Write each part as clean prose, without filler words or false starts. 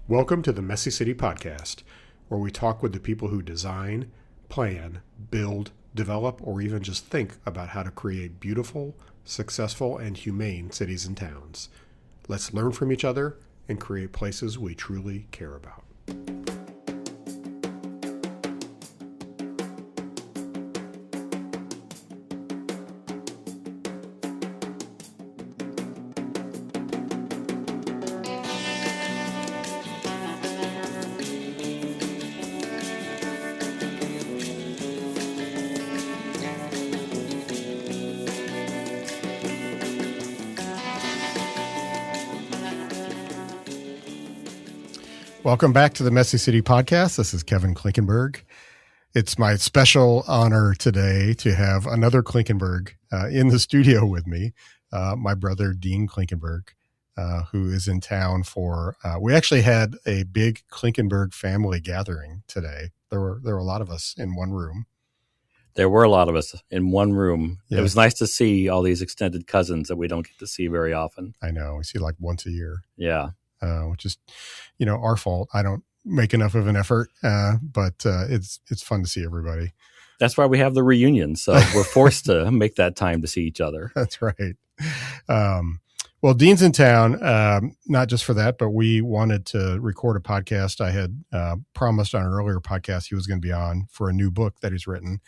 Welcome to the Messy City Podcast, where we talk with the people who design, plan, build, develop, or even just think about how to create beautiful, successful, and humane cities and towns. Let's learn from each other and create places we truly care about. Welcome back to the Messy City Podcast. This is Kevin Klinkenberg. It's my special honor today to have another Klinkenberg in the studio with me, my brother, Dean Klinkenberg, who is in town for, we actually had a big Klinkenberg family gathering today. There were a lot of us in one room. There were a lot of us in one room. Yeah. It was nice to see all these extended cousins that we don't get to see very often. I know. We see like once a year. Yeah. Which is, our fault. I don't make enough of an effort, but it's fun to see everybody. That's why we have the reunion. So we're forced to make that time to see each other. That's right. Well, Dean's in town, not just for that, but we wanted to record a podcast. I had promised on an earlier podcast he was going to be on for a new book that he's written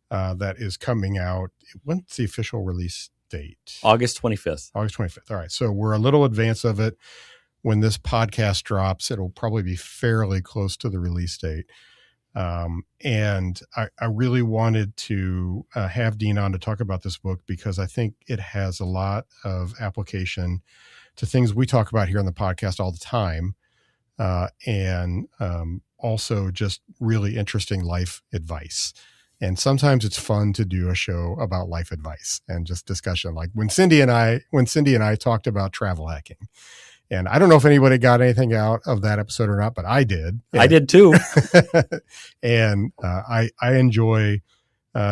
that is coming out. When's the official release date? August 25th. August 25th. All right. So we're a little advance of it. When this podcast drops, it'll probably be fairly close to the release date. And I really wanted to have Dean on to talk about this book because I think it has a lot of application to things we talk about here on the podcast all the time. And also just really interesting life advice. And sometimes it's fun to do a show about life advice and just discussion. Like when Cindy and I talked about travel hacking. And I don't know if anybody got anything out of that episode or not, but I did. I did too. And I enjoy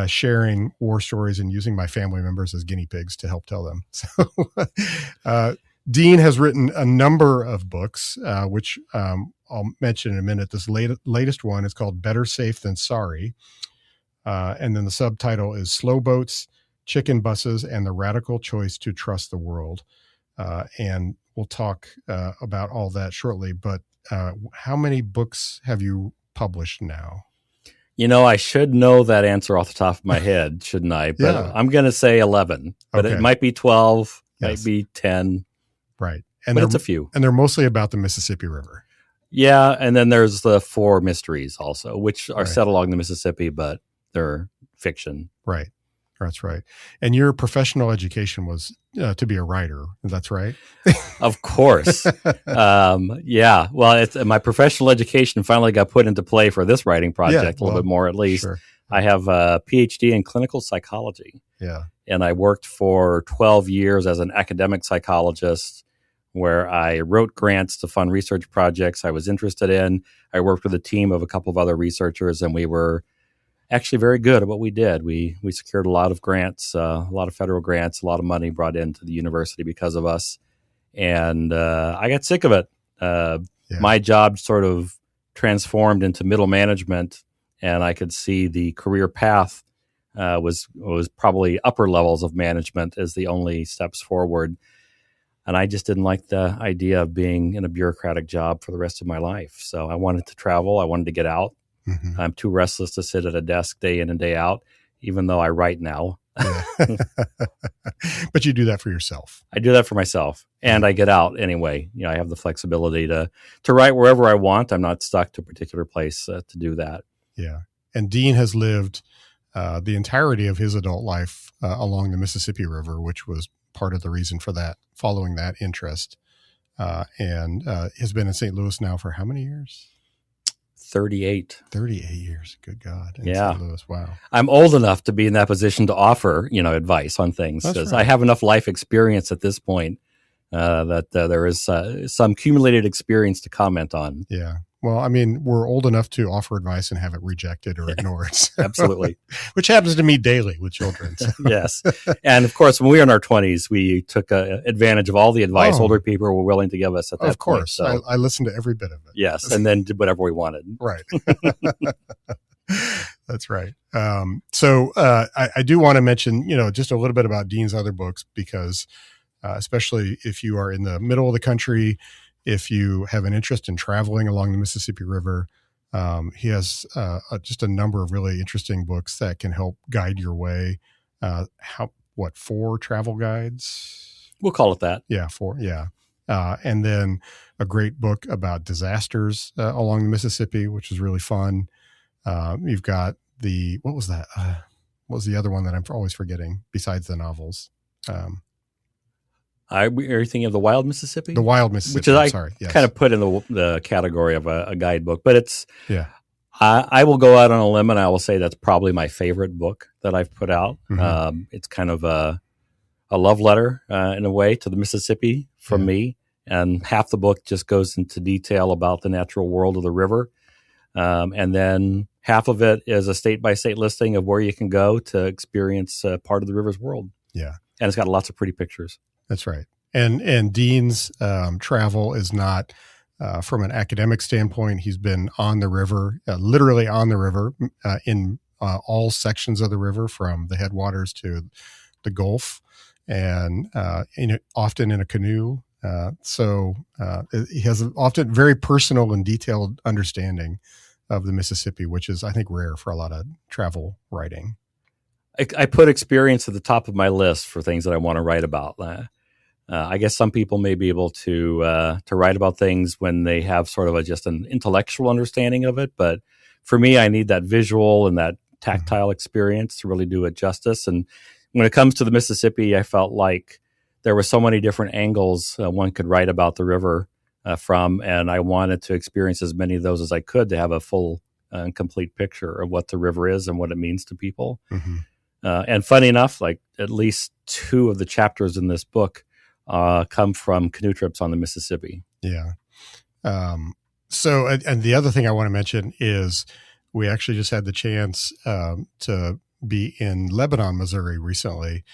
sharing war stories and using my family members as guinea pigs to help tell them. So Dean has written a number of books, which I'll mention in a minute. This latest one is called Better Safe Than Sorry. And then the subtitle is Slow Boats, Chicken Buses, and the Radical Choice to Trust the World. And we'll talk about all that shortly, but how many books have you published now? I should know that answer off the top of my head, shouldn't I? But Yeah. I'm going to say 11, but Okay. it might be 12, Yes. might be 10, Right. but it's a few. And they're mostly about the Mississippi River. Yeah, and then there's the 4 mysteries also, which are Right. set along the Mississippi, but they're fiction. Right. That's right. And your professional education was to be a writer. That's right. Of course. Yeah. Well, my professional education finally got put into play for this writing project a little bit more, at least. Sure. I have a PhD in clinical psychology. Yeah. And I worked for 12 years as an academic psychologist where I wrote grants to fund research projects I was interested in. I worked with a team of a couple of other researchers, and we were actually very good at what we did. We secured a lot of grants, a lot of federal grants, a lot of money brought into the university because of us. And I got sick of it. My job sort of transformed into middle management, and I could see the career path was probably upper levels of management as the only steps forward. And I just didn't like the idea of being in a bureaucratic job for the rest of my life. So I wanted to travel. I wanted to get out. Mm-hmm. I'm too restless to sit at a desk day in and day out, even though I write now. Yeah. But you do that for yourself. I do that for myself, and I get out anyway. I have the flexibility to write wherever I want. I'm not stuck to a particular place to do that. Yeah. And Dean has lived the entirety of his adult life along the Mississippi River, which was part of the reason for that, following that interest, and has been in St. Louis now for how many years? 38 years. Good God. In Yeah. St. Louis. Wow. I'm old enough to be in that position to offer, advice on things. That's Because right. I have enough life experience at this point that there is some accumulated experience to comment on. Yeah. Well, I mean, we're old enough to offer advice and have it rejected or ignored. So, Absolutely. which happens to me daily with children. So. Yes. And of course, when we were in our 20s, we took advantage of all the advice older people were willing to give us at that point. Of course. So, I listened to every bit of it. Yes. And then did whatever we wanted. Right. That's right. So I do want to mention, just a little bit about Dean's other books, because especially if you are in the middle of the country, if you have an interest in traveling along the Mississippi River, he has just a number of really interesting books that can help guide your way. 4 travel guides? We'll call it that. Yeah, 4. Yeah. And then a great book about disasters along the Mississippi, which is really fun. You've got what was that? What was the other one that I'm always forgetting besides the novels? Are you thinking of The Wild Mississippi? The Wild Mississippi. Which is kind of put in the category of a guidebook, but it's, yeah. I will go out on a limb and I will say that's probably my favorite book that I've put out. Mm-hmm. It's kind of a love letter in a way to the Mississippi from me. And half the book just goes into detail about the natural world of the river. And then half of it is a state-by-state listing of where you can go to experience part of the river's world. Yeah. And it's got lots of pretty pictures. That's right. And Dean's travel is not from an academic standpoint. He's been on the river, literally on the river, in all sections of the river, from the headwaters to the Gulf, and often in a canoe. So he has often very personal and detailed understanding of the Mississippi, which is, I think, rare for a lot of travel writing. I put experience at the top of my list for things that I want to write about. I guess some people may be able to write about things when they have sort of just an intellectual understanding of it. But for me, I need that visual and that tactile experience to really do it justice. And when it comes to the Mississippi, I felt like there were so many different angles one could write about the river from, and I wanted to experience as many of those as I could to have a full and complete picture of what the river is and what it means to people. Mm-hmm. And funny enough, like at least 2 of the chapters in this book come from canoe trips on the Mississippi. Yeah. So, and the other thing I want to mention is we actually just had the chance to be in Lebanon, Missouri recently,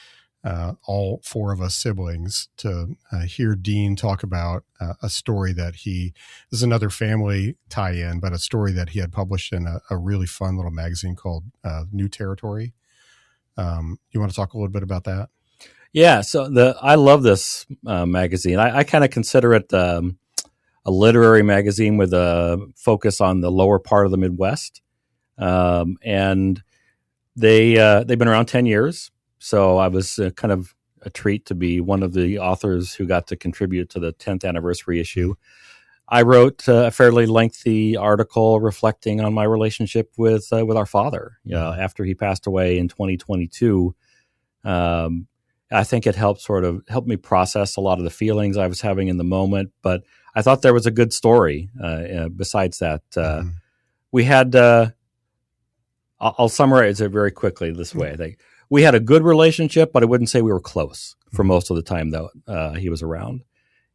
all 4 of us siblings, to hear Dean talk about a story that this is another family tie-in, but a story that he had published in a really fun little magazine called New Territory. You want to talk a little bit about that? Yeah, so I love this magazine. I kind of consider it a literary magazine with a focus on the lower part of the Midwest, and they've been around 10 years. So I was kind of a treat to be one of the authors who got to contribute to the 10th anniversary issue. I wrote a fairly lengthy article reflecting on my relationship with our father. After he passed away in 2022. I think it helped me process a lot of the feelings I was having in the moment. But I thought there was a good story besides that. We had, I'll summarize it very quickly this way. We had a good relationship, but I wouldn't say we were close for most of the time that he was around.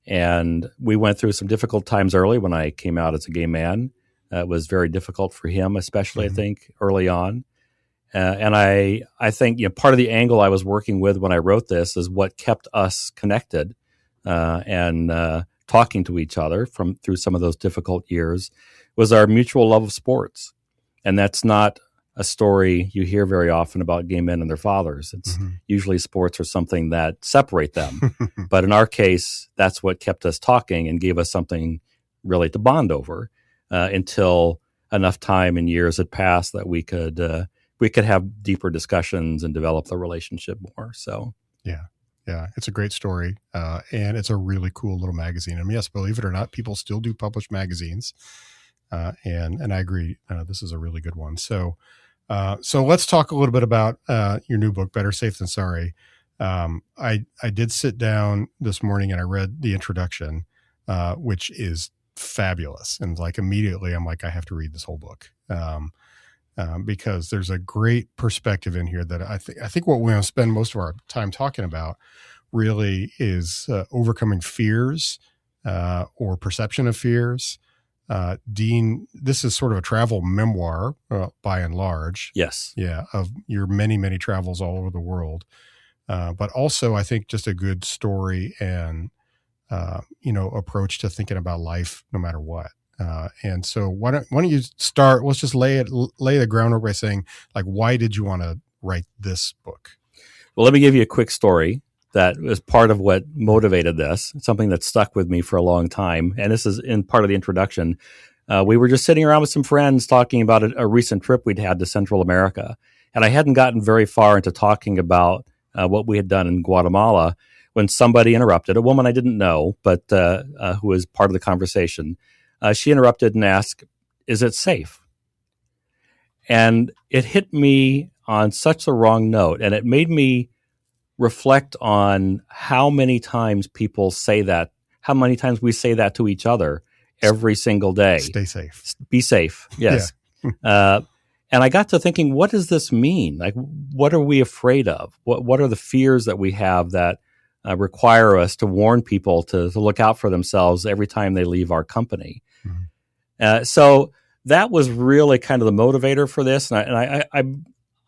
And we went through some difficult times early when I came out as a gay man. It was very difficult for him, especially, I think, early on. And I think part of the angle I was working with when I wrote this is what kept us connected and talking to each other through some of those difficult years was our mutual love of sports. And that's not a story you hear very often about gay men and their fathers. It's usually sports are something that separate them. But in our case, that's what kept us talking and gave us something really to bond over until enough time and years had passed that we could have deeper discussions and develop the relationship more. So, yeah, it's a great story. And it's a really cool little magazine. I mean, yes, believe it or not, people still do publish magazines. And I agree. This is a really good one. So let's talk a little bit about your new book, Better Safe Than Sorry. I did sit down this morning and I read the introduction, which is fabulous. And like immediately I'm like, I have to read this whole book. Because there's a great perspective in here that I think what we're going to spend most of our time talking about really is overcoming fears or perception of fears, Dean, this is sort of a travel memoir by and large. Yes. Yeah, of your many, many travels all over the world. But also, I think just a good story and, approach to thinking about life no matter what. And so why don't you start, let's just lay the groundwork by saying, like, why did you want to write this book? Well, let me give you a quick story that was part of what motivated this, something that stuck with me for a long time. And this is in part of the introduction. We were just sitting around with some friends talking about a recent trip we'd had to Central America. And I hadn't gotten very far into talking about what we had done in Guatemala when somebody interrupted, a woman I didn't know, but who was part of the conversation. She interrupted and asked, "Is it safe?" And it hit me on such a wrong note. And it made me reflect on how many times people say that, how many times we say that to each other every single day. Stay safe. Be safe. Yes. Yeah. And I got to thinking, what does this mean? Like, what are we afraid of? What are the fears that we have that require us to warn people to look out for themselves every time they leave our company? Mm-hmm. So that was really kind of the motivator for this. And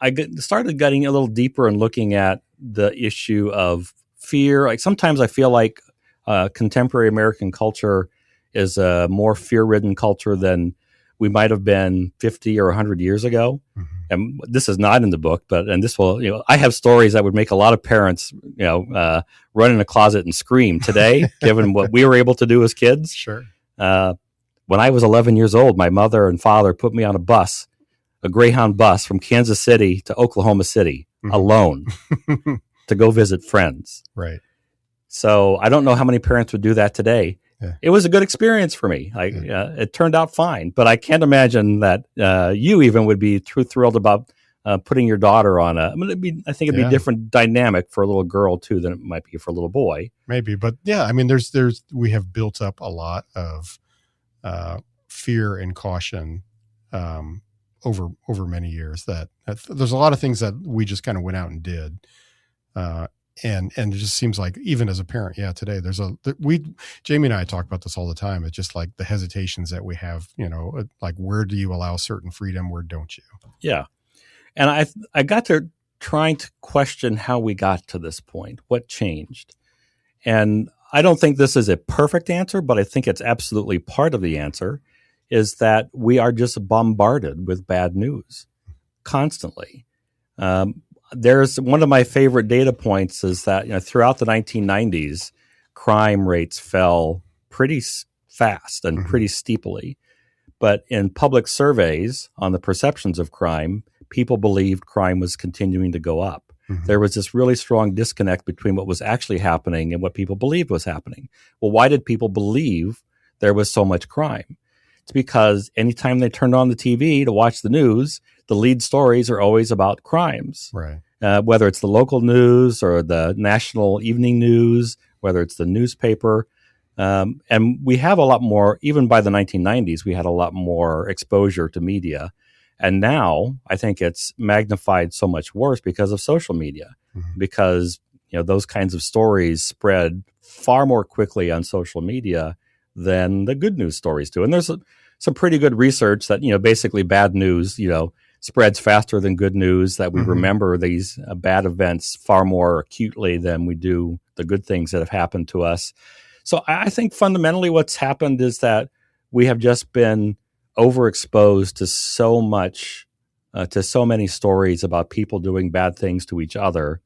I started getting a little deeper and looking at the issue of fear. Like, sometimes I feel like contemporary American culture is a more fear-ridden culture than we might have been 50 or 100 years ago. Mm-hmm. And this is not in the book, and this will, I have stories that would make a lot of parents, run in a closet and scream today, given what we were able to do as kids. Sure. When I was 11 years old, my mother and father put me on a Greyhound bus from Kansas City to Oklahoma City, mm-hmm. alone to go visit friends. Right. So I don't know how many parents would do that today. Yeah. It was a good experience for me. It turned out fine, but I can't imagine that you even would be thrilled about putting your daughter on I think it'd be a different dynamic for a little girl too than it might be for a little boy. Maybe, but yeah, I mean, we have built up a lot of fear and caution over many years. That there's a lot of things that we just kind of went out and did. And it just seems like, even as a parent, today Jamie and I talk about this all the time. It's just like the hesitations that we have, like, where do you allow certain freedom? Where don't you? Yeah. And I got to trying to question how we got to this point, what changed. And I don't think this is a perfect answer, but I think it's absolutely part of the answer, is that we are just bombarded with bad news constantly. There's one of my favorite data points is that throughout the 1990s, crime rates fell pretty fast and pretty steeply. But in public surveys on the perceptions of crime, people believed crime was continuing to go up. Mm-hmm. There was this really strong disconnect between what was actually happening and what people believed was happening. Well, why did people believe there was so much crime? It's because anytime they turned on the TV to watch the news, the lead stories are always about crimes. Right. Whether it's the local news or the national evening news, whether it's the newspaper. And we have a lot more, even by the 1990s, we had a lot more exposure to media. And now I think it's magnified so much worse because of social media, mm-hmm. because those kinds of stories spread far more quickly on social media than the good news stories do. And there's some pretty good research that, basically bad news, spreads faster than good news, that we mm-hmm. remember these bad events far more acutely than we do the good things that have happened to us. So I think fundamentally what's happened is that we have just been overexposed to so much, to so many stories about people doing bad things to each other,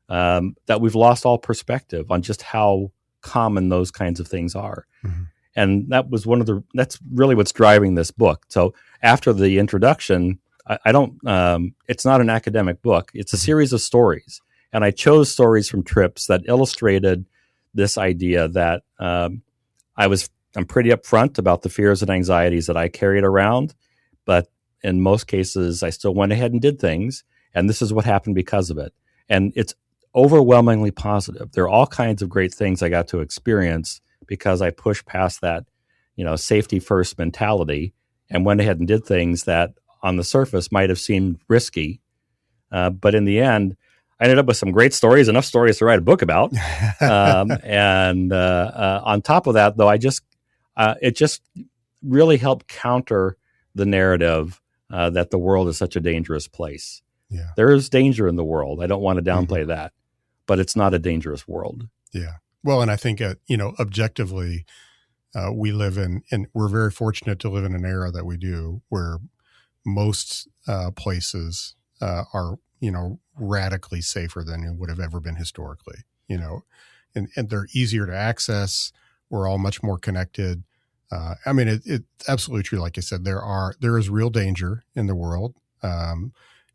that we've lost all perspective on just how common those kinds of things are. Mm-hmm. And that's really what's driving this book. So after the introduction, I don't, it's not an academic book. It's a series of stories. And I chose stories from trips that illustrated this idea that I'm pretty upfront about the fears and anxieties that I carried around, but in most cases, I still went ahead and did things. And this is what happened because of it. And it's overwhelmingly positive. There are all kinds of great things I got to experience because I pushed past that, safety first mentality and went ahead and did things that on the surface might have seemed risky. But in the end, I ended up with some great stories, enough stories to write a book about. And on top of that, though, really help counter the narrative that the world is such a dangerous place. Yeah. There is danger in the world. I don't want to downplay that, but it's not a dangerous world. Yeah. Well, and I think, objectively, we live in, and we're very fortunate to live in an era that we do where most places are, radically safer than it would have ever been historically, and they're easier to access. We're all much more connected. It's absolutely true. Like I said, there is real danger in the world.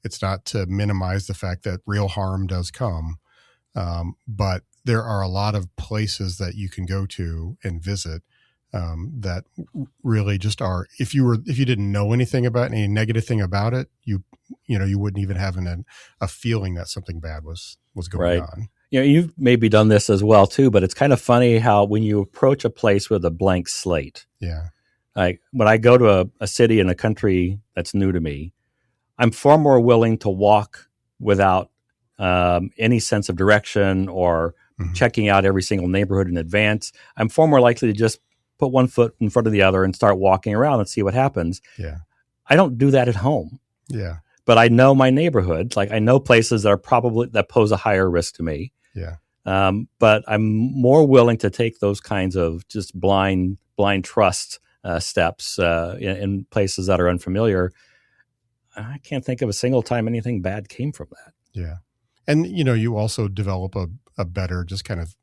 It's not to minimize the fact that real harm does come. But there are a lot of places that you can go to and visit that really just are. If you didn't know anything about any negative thing about it, you wouldn't even have a feeling that something bad was going on. You've maybe done this as well too, but it's kind of funny how when you approach a place with a blank slate. Yeah. Like when I go to a city in a country that's new to me, I'm far more willing to walk without any sense of direction or checking out every single neighborhood in advance. I'm far more likely to just put one foot in front of the other and start walking around and see what happens. Yeah. I don't do that at home. Yeah. But I know my neighborhood. Like I know places that pose a higher risk to me. Yeah. But I'm more willing to take those kinds of just blind trust steps in places that are unfamiliar. I can't think of a single time anything bad came from that. Yeah. And, you also develop a better, just kind of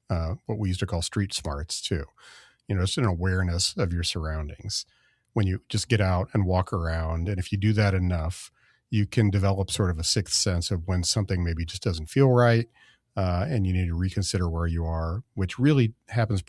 what we used to call street smarts too. It's an awareness of your surroundings when you just get out and walk around. And if you do that enough, you can develop sort of a sixth sense of when something maybe just doesn't feel right. And you need to reconsider where you are, which really happens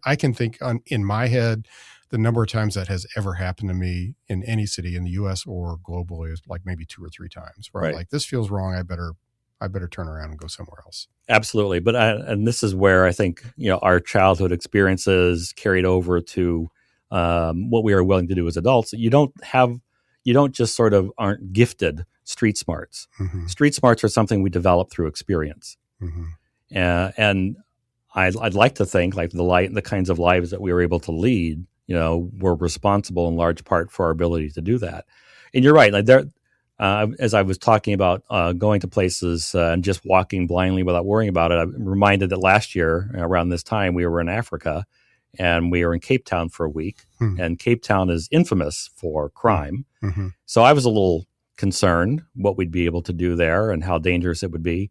I can think in my head, the number of times that has ever happened to me in any city in the U.S. or globally is like maybe 2 or 3 times where I'm like, this feels wrong. I better turn around and go somewhere else. Absolutely. But and this is where I think, our childhood experiences carried over to what we are willing to do as adults. You don't just sort of aren't gifted street smarts. Mm-hmm. Street smarts are something we develop through experience. Mm-hmm. And I'd like to think like the kinds of lives that we were able to lead, were responsible in large part for our ability to do that. And you're right. Like as I was talking about going to places and just walking blindly without worrying about it, I'm reminded that last year around this time we were in Africa and we were in Cape Town for a week. And Cape Town is infamous for crime. Mm-hmm. So I was a little concerned what we'd be able to do there and how dangerous it would be.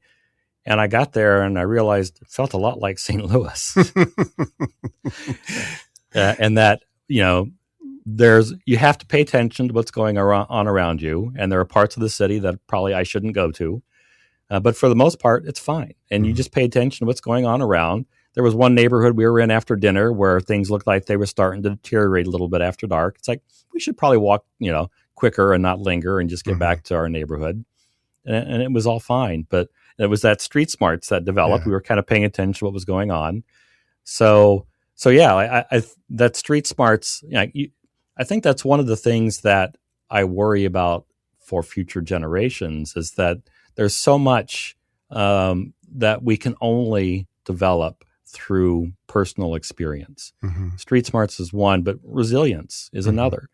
And I got there and I realized it felt a lot like St. Louis. And that, you have to pay attention to what's going on around you. And there are parts of the city that probably I shouldn't go to. But for the most part, it's fine. And you just pay attention to what's going on around. There was one neighborhood we were in after dinner where things looked like they were starting to deteriorate a little bit after dark. It's like, we should probably walk, quicker and not linger and just get back to our neighborhood. And it was all fine. But it was that street smarts that developed. Yeah. We were kind of paying attention to what was going on. So yeah, I that street smarts, I think that's one of the things that I worry about for future generations is that there's so much that we can only develop through personal experience. Mm-hmm. Street smarts is one, but resilience is another.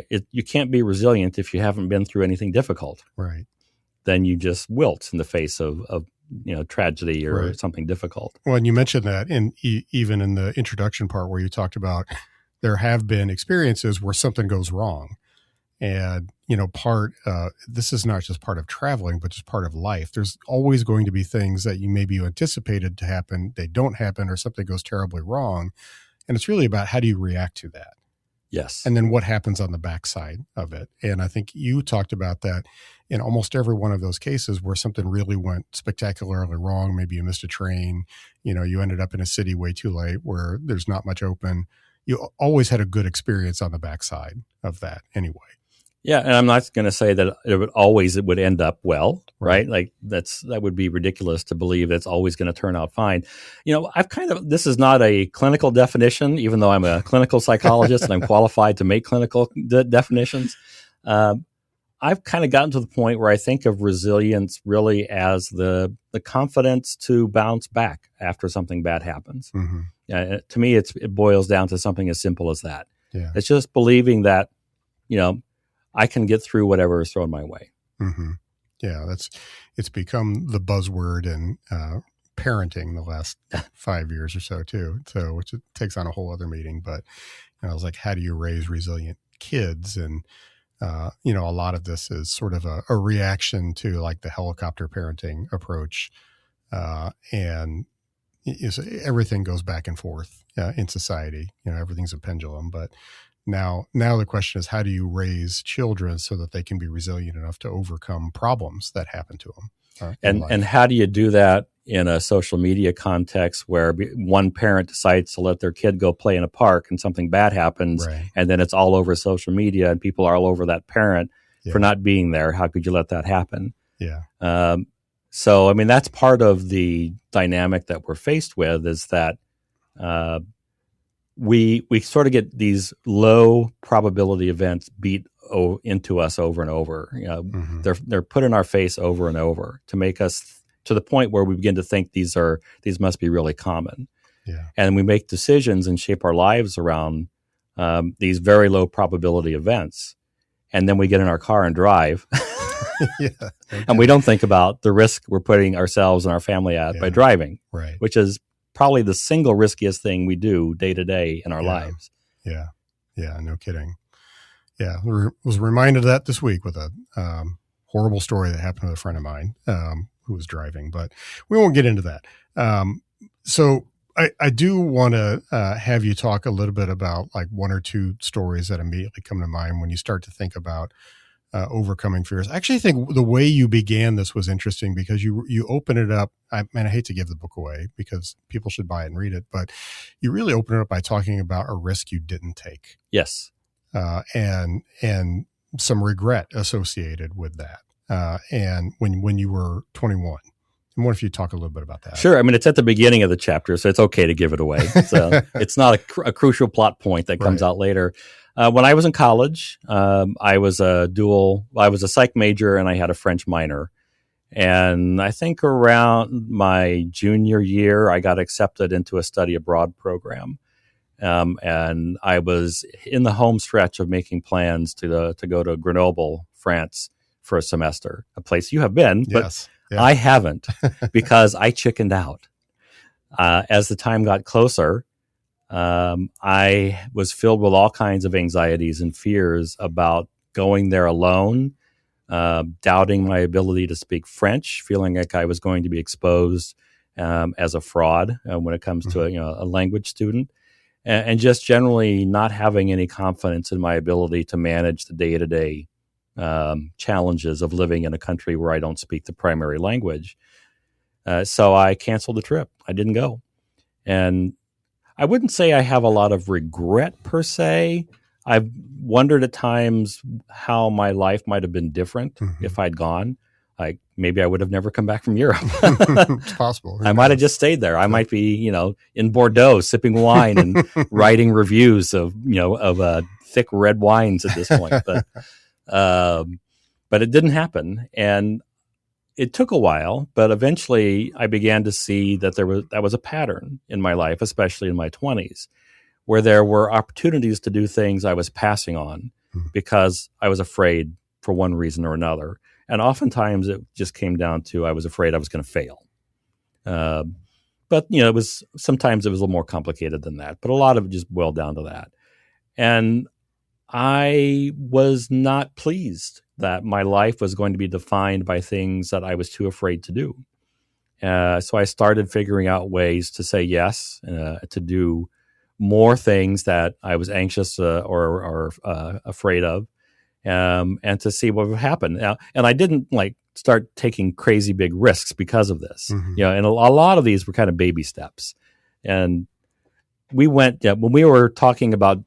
You can't be resilient if you haven't been through anything difficult. Right. Then you just wilt in the face of tragedy or something difficult. Well, and you mentioned that even in the introduction part where you talked about there have been experiences where something goes wrong. And, this is not just part of traveling, but just part of life. There's always going to be things that you anticipated to happen. They don't happen or something goes terribly wrong. And it's really about how do you react to that? Yes. And then what happens on the backside of it. And I think you talked about that in almost every one of those cases where something really went spectacularly wrong. Maybe you missed a train, you ended up in a city way too late where there's not much open. You always had a good experience on the backside of that anyway. Yeah, and I'm not going to say that it would end up well, right? Like that would be ridiculous to believe it's always going to turn out fine. This is not a clinical definition, even though I'm a clinical psychologist and I'm qualified to make clinical definitions. I've kind of gotten to the point where I think of resilience really as the confidence to bounce back after something bad happens. Mm-hmm. To me, it boils down to something as simple as that. Yeah. It's just believing that, I can get through whatever is thrown my way. Mm-hmm. Yeah, it's become the buzzword in parenting the last 5 years or so too. So which it takes on a whole other meeting. But I was like, how do you raise resilient kids? And a lot of this is sort of a reaction to like the helicopter parenting approach, and everything goes back and forth in society. Everything's a pendulum, but. Now the question is, how do you raise children so that they can be resilient enough to overcome problems that happen to them? And how do you do that in a social media context where one parent decides to let their kid go play in a park and something bad happens, right. And then it's all over social media and people are all over that parent for not being there? How could you let that happen? Yeah. So, that's part of the dynamic that we're faced with, is that we sort of get these low probability events beat into us over and over. Mm-hmm. They're put in our face over and over to make us to the point where we begin to think these must be really common. Yeah. And we make decisions and shape our lives around these very low probability events. And then we get in our car and drive. Yeah. Okay. And we don't think about the risk we're putting ourselves and our family at by driving, right. which is probably the single riskiest thing we do day to day in our lives. Yeah. Yeah. No kidding. Yeah. Was reminded of that this week with a horrible story that happened to a friend of mine who was driving, but we won't get into that. So I do want to have you talk a little bit about like one or two stories that immediately come to mind when you start to think about overcoming fears. I actually think the way you began this was interesting because you open it up. I hate to give the book away because people should buy it and read it, but you really open it up by talking about a risk you didn't take. Yes. And some regret associated with that. And when you were 21. And what if you talk a little bit about that? Sure. It's at the beginning of the chapter, so it's okay to give it away. So it's not a crucial plot point that comes out later. When I was in college, I was a psych major and I had a French minor. And I think around my junior year, I got accepted into a study abroad program. And I was in the home stretch of making plans to go to Grenoble, France for a semester, a place you have been, but yes. Yeah. I haven't because I chickened out. As the time got closer, I was filled with all kinds of anxieties and fears about going there alone, doubting my ability to speak French, feeling like I was going to be exposed as a fraud when it comes to a language student, and just generally not having any confidence in my ability to manage the day-to-day challenges of living in a country where I don't speak the primary language. So I canceled the trip. I didn't go. And I wouldn't say I have a lot of regret per se. I've wondered at times how my life might have been different if I'd gone. Like maybe I would have never come back from Europe. It's possible. I might have just stayed there. I might be, in Bordeaux sipping wine and writing reviews of thick red wines at this point. But it didn't happen. And it took a while, but eventually I began to see that that was a pattern in my life, especially in my 20s, where there were opportunities to do things I was passing on because I was afraid for one reason or another. And oftentimes it just came down to I was afraid I was going to fail. But sometimes it was a little more complicated than that. But a lot of it just boiled down to that. And I was not pleased that my life was going to be defined by things that I was too afraid to do. So I started figuring out ways to say yes, to do more things that I was anxious or afraid of, and to see what would happen. Now, and I didn't start taking crazy big risks because of this. And a lot of these were kind of baby steps. And we went when we were talking about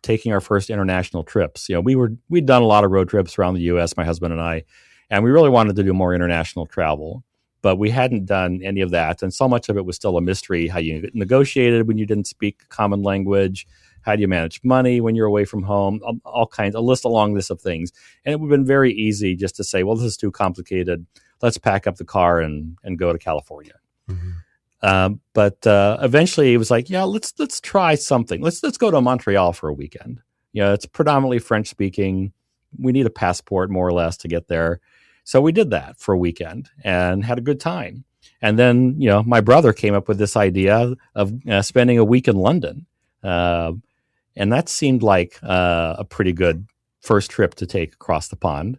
taking our first international trips. We'd done a lot of road trips around the U.S., my husband and I, and we really wanted to do more international travel, but we hadn't done any of that, and so much of it was still a mystery. How you negotiated when you didn't speak a common language, how do you manage money when you're away from home, all kinds, a long list of things. And it would have been very easy just to say, well, this is too complicated. Let's pack up the car and go to California. But eventually, it was like, yeah, let's try something. Let's go to Montreal for a weekend. It's predominantly French speaking. We need a passport more or less to get there. So we did that for a weekend and had a good time. And then, my brother came up with this idea of spending a week in London. And that seemed like a pretty good first trip to take across the pond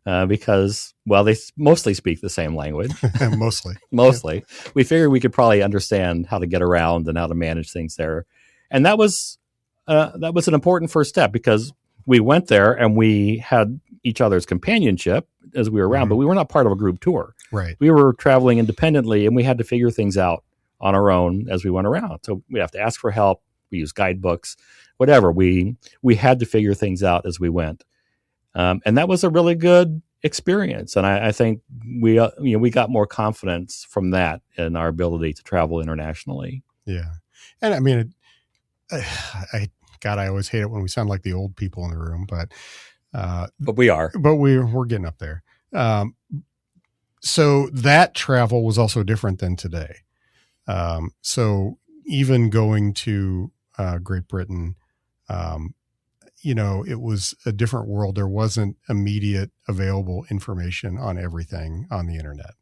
because, well, they mostly speak the same language. Mostly. Yeah. We figured we could probably understand how to get around and how to manage things there. And that was an important first step because we went there and we had each other's companionship as we were around, but we were not part of a group tour. Right. We were traveling independently and we had to figure things out on our own as we went around. So we have to ask for help. We use guidebooks, whatever. We had to figure things out as we went. And that was a really good experience. And I think we got more confidence from that in our ability to travel internationally. Yeah. And I mean, I always hate it when we sound like the old people in the room, but we are. But we're getting up there. So that travel was also different than today. So even going to Great Britain, it was a different world. There wasn't immediate available information on everything on the internet.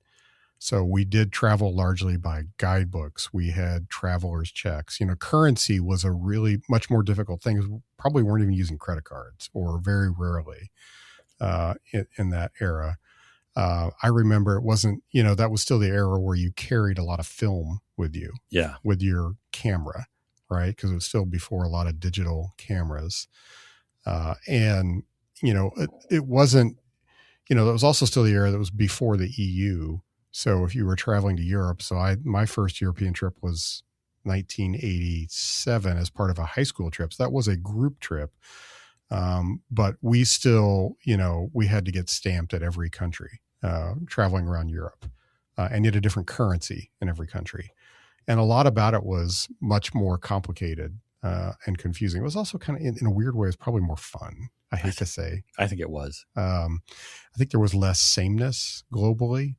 So we did travel largely by guidebooks. We had traveler's checks. Currency was a really much more difficult thing. We probably weren't even using credit cards or very rarely in that era. I remember it wasn't, that was still the era where you carried a lot of film with you. Yeah. With your camera, right? Because it was still before a lot of digital cameras. And, it wasn't, it was also still the era that was before the EU. So if you were traveling to Europe, my first European trip was 1987 as part of a high school trip. So that was a group trip. But we still, we had to get stamped at every country, traveling around Europe, and you had a different currency in every country. And a lot about it was much more complicated and confusing. It was also kind of, in a weird way, it's probably more fun. I hate to say. I think it was. I think there was less sameness globally.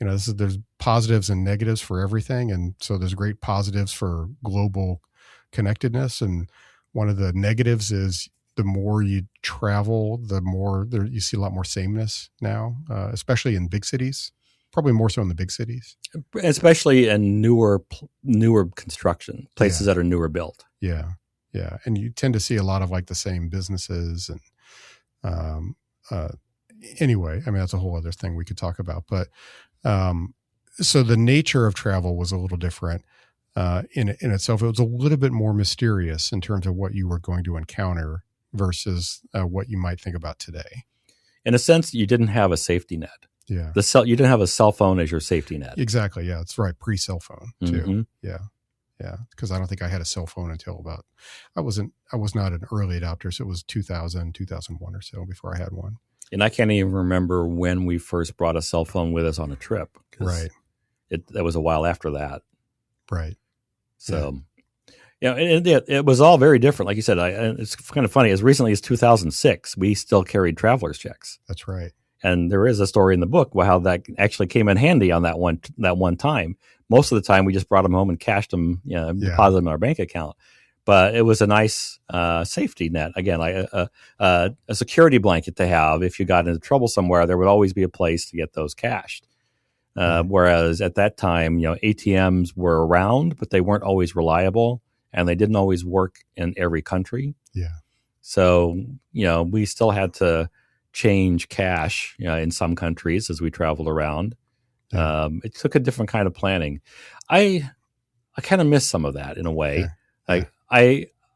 There's positives and negatives for everything. And so there's great positives for global connectedness. And one of the negatives is the more you travel, the more you see a lot more sameness now, especially in big cities, probably more so in the big cities. Especially in newer construction, places that are newer built. Yeah. Yeah. And you tend to see a lot of like the same businesses and, anyway, I mean, that's a whole other thing we could talk about, but, so the nature of travel was a little different, in itself. It was a little bit more mysterious in terms of what you were going to encounter versus, what you might think about today. In a sense, you didn't have a safety net. Yeah. You didn't have a cell phone as your safety net. Exactly. Yeah. That's right. Pre-cell phone too. Mm-hmm. Yeah. Yeah. Cause I don't think I had a cell phone until I was not an early adopter. So it was 2000, 2001 or so before I had one. And I can't even remember when we first brought a cell phone with us on a trip. Right. That was a while after that. Right. So, it was all very different. Like you said, it's kind of funny. As recently as 2006, we still carried traveler's checks. That's right. And there is a story in the book how that actually came in handy on that one time. Most of the time, we just brought them home and cashed them, deposited them in our bank account. But it was a nice safety net. Again, a security blanket to have. If you got into trouble somewhere, there would always be a place to get those cashed. Whereas at that time, ATMs were around, but they weren't always reliable, and they didn't always work in every country. Yeah. So, we still had to change cash in some countries as we traveled around. Yeah. It took a different kind of planning. I kind of miss some of that in a way. Yeah.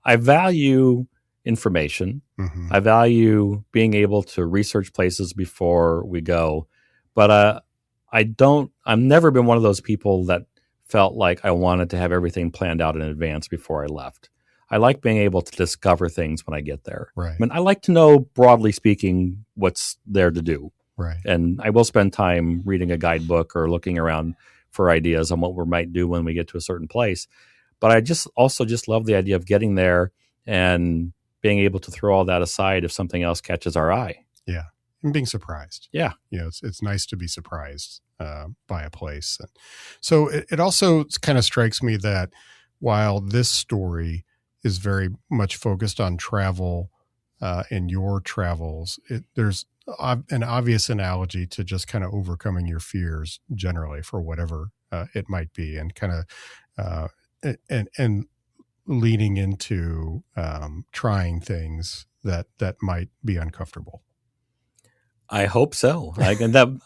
I value information. Mm-hmm. I value being able to research places before we go, but I've never been one of those people that felt like I wanted to have everything planned out in advance before I left. I like being able to discover things when I get there. Right. I mean, I like to know, broadly speaking, what's there to do. Right. And I will spend time reading a guidebook or looking around for ideas on what we might do when we get to a certain place. But I also love the idea of getting there and being able to throw all that aside if something else catches our eye. Yeah. and being surprised. Yeah. It's nice to be surprised by a place. And so it also kind of strikes me that while this story is very much focused on travel and your travels, there's an obvious analogy to just kind of overcoming your fears generally for whatever it might be, and kind of and leading into trying things that might be uncomfortable. I hope so.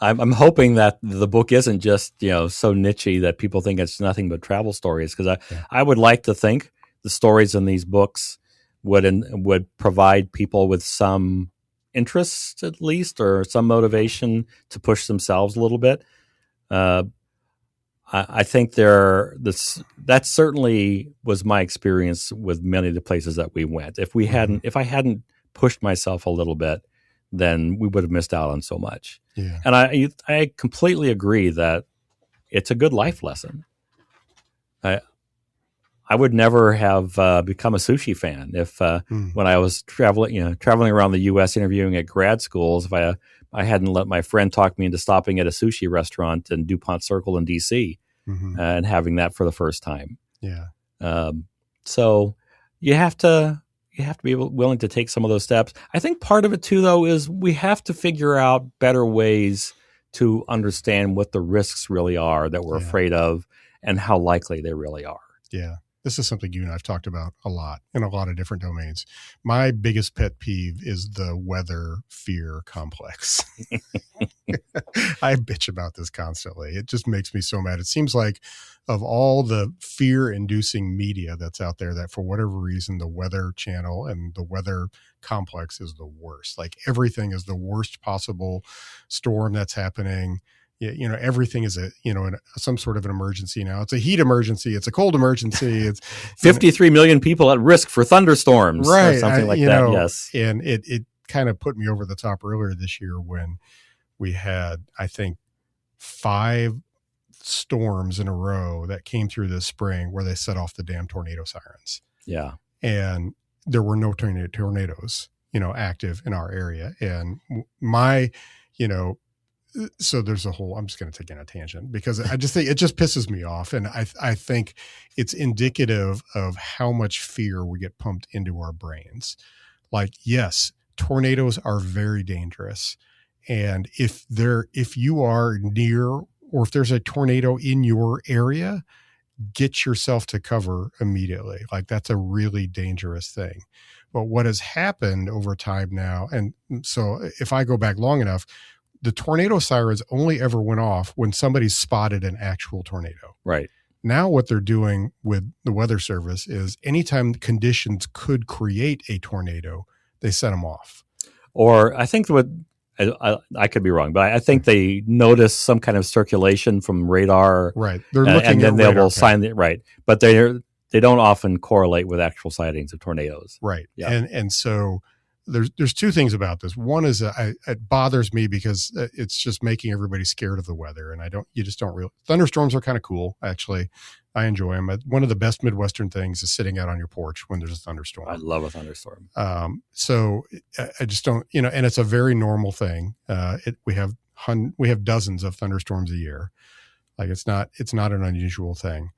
I'm hoping that the book isn't just so niche-y that people think it's nothing but travel stories. Because I would like to think the stories in these books would provide people with some interest at least, or some motivation to push themselves a little bit. I think that certainly was my experience with many of the places that we went. If I hadn't pushed myself a little bit, then we would have missed out on so much. Yeah. And I completely agree that it's a good life lesson. I would never have become a sushi fan if when I was traveling around the U.S. interviewing at grad schools, if I hadn't let my friend talk me into stopping at a sushi restaurant in DuPont Circle in D.C. And having that for the first time. Yeah. So you have to be willing to take some of those steps. I think part of it too, though, is we have to figure out better ways to understand what the risks really are that we're afraid of, and how likely they really are. Yeah. This is something you and I've talked about a lot in a lot of different domains. My biggest pet peeve is the weather fear complex. I bitch about this constantly. It just makes me so mad. It seems like of all the fear-inducing media that's out there, that for whatever reason, the Weather Channel and the weather complex is the worst. Like everything is the worst possible storm that's happening. Everything is some sort of an emergency now. It's a heat emergency. It's a cold emergency. It's 53 million people at risk for thunderstorms, right? Or something like that. Yes, and it kind of put me over the top earlier this year when we had, I think, 5 storms in a row that came through this spring where they set off the damn tornado sirens. Yeah, and there were no tornadoes, active in our area, and so there's a whole, I'm just going to take in a tangent because I just think it just pisses me off. And I think it's indicative of how much fear we get pumped into our brains. Like, yes, tornadoes are very dangerous. And if you are near, or if there's a tornado in your area, get yourself to cover immediately. Like, that's a really dangerous thing. But what has happened over time now, and so if I go back long enough, the tornado sirens only ever went off when somebody spotted an actual tornado. Right. Now what they're doing with the Weather Service is anytime conditions could create a tornado, they set them off. Or I think I could be wrong, but I think they notice some kind of circulation from radar. Right. They're looking and then they will sign it. Right. But they don't often correlate with actual sightings of tornadoes. Right. Yeah. And so there's 2 things about this. One is it bothers me because it's just making everybody scared of the weather. And you just don't really, thunderstorms are kind of cool. Actually, I enjoy them. One of the best Midwestern things is sitting out on your porch when there's a thunderstorm. I love a thunderstorm. So I just don't, and it's a very normal thing. We have dozens of thunderstorms a year. Like it's not an unusual thing.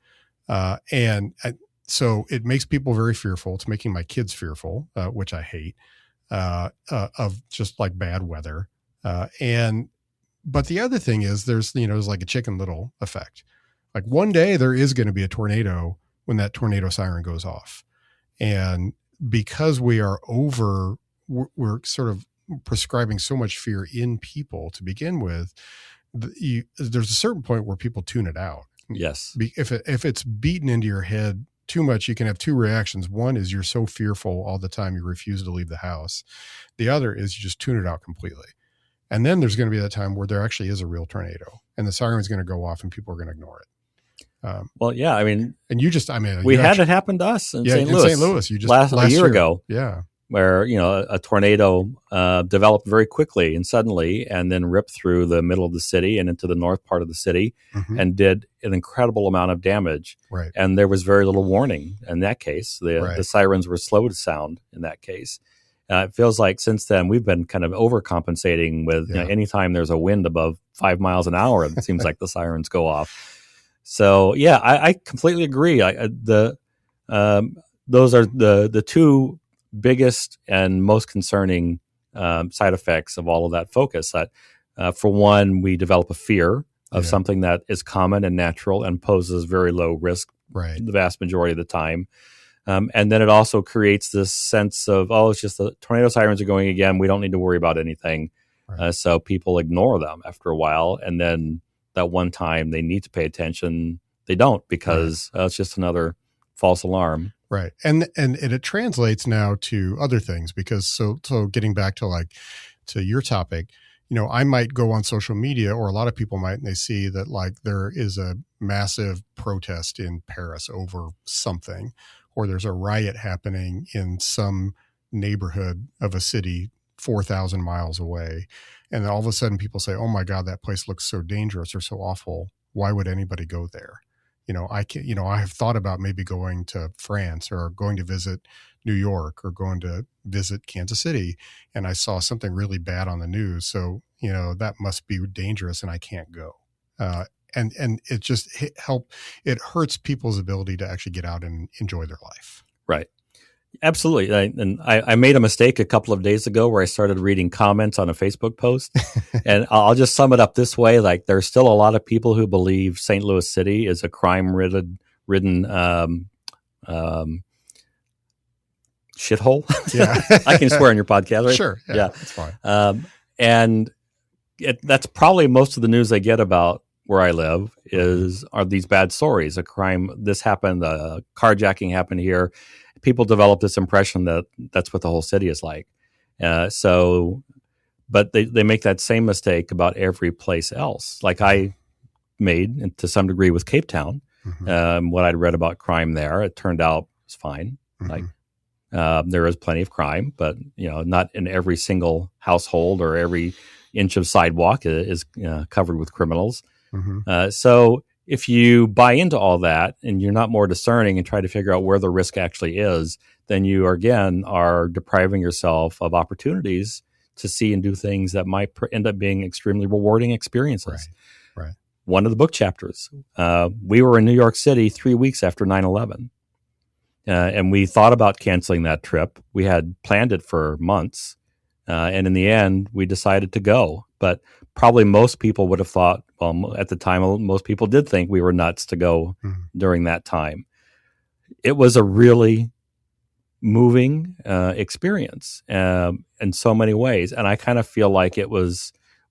So it makes people very fearful. It's making my kids fearful, which I hate. Of just like bad weather. But the other thing is there's like a Chicken Little effect. Like one day there is going to be a tornado when that tornado siren goes off. And because we're sort of prescribing so much fear in people to begin with, there's a certain point where people tune it out. Yes. If it's beaten into your head too much, you can have 2 reactions. One is you're so fearful all the time you refuse to leave the house. The other is you just tune it out completely. And then there's going to be that time where there actually is a real tornado and the siren's going to go off and people are going to ignore it. Well, yeah, I mean, and we had it happen to us in St. Louis. In St. Louis, you just last year ago. Yeah. Where, a tornado developed very quickly and suddenly, and then ripped through the middle of the city and into the north part of the city, and did an incredible amount of damage. Right. And there was very little warning in that case. The sirens were slow to sound in that case. It feels like since then we've been kind of overcompensating with anytime there's a wind above 5 miles an hour, it seems like the sirens go off. So yeah, I completely agree. Those are the two biggest and most concerning side effects of all of that focus. That for one, we develop a fear of something that is common and natural and poses very low risk the vast majority of the time. And then it also creates this sense of, it's just the tornado sirens are going again. We don't need to worry about anything. Right. So people ignore them after a while. And then that one time they need to pay attention, they don't, because it's just another false alarm. Right. And it translates now to other things, because so getting back to to your topic, I might go on social media, or a lot of people might, and they see that there is a massive protest in Paris over something, or there's a riot happening in some neighborhood of a city 4,000 miles away. And then all of a sudden people say, oh my God, that place looks so dangerous or so awful. Why would anybody go there? I have thought about maybe going to France, or going to visit New York, or going to visit Kansas City, and I saw something really bad on the news. So, that must be dangerous and I can't go. And it just it hurts people's ability to actually get out and enjoy their life. Right. Absolutely. I made a mistake a couple of days ago where I started reading comments on a Facebook post, and I'll just sum it up this way. There's still a lot of people who believe St. Louis City is a crime-ridden shithole. Yeah. I can swear on your podcast, right? Sure. Yeah. That's fine. And that's probably most of the news I get about where I live are these bad stories. A crime, this happened, the carjacking happened here. People develop this impression that that's what the whole city is like. But they make that same mistake about every place else. Like I made, to some degree, with Cape Town. What I'd read about crime there, it turned out was fine. There is plenty of crime, but not in every single household or every inch of sidewalk is covered with criminals. So if you buy into all that and you're not more discerning and try to figure out where the risk actually is, then you are depriving yourself of opportunities to see and do things that might end up being extremely rewarding experiences. Right. One of the book chapters, we were in New York City 3 weeks after 9/11. And we thought about canceling that trip. We had planned it for months. And in the end, we decided to go. But probably most people would have thought, at the time, most people did think we were nuts to go during that time. It was a really moving experience in so many ways. And I kind of feel like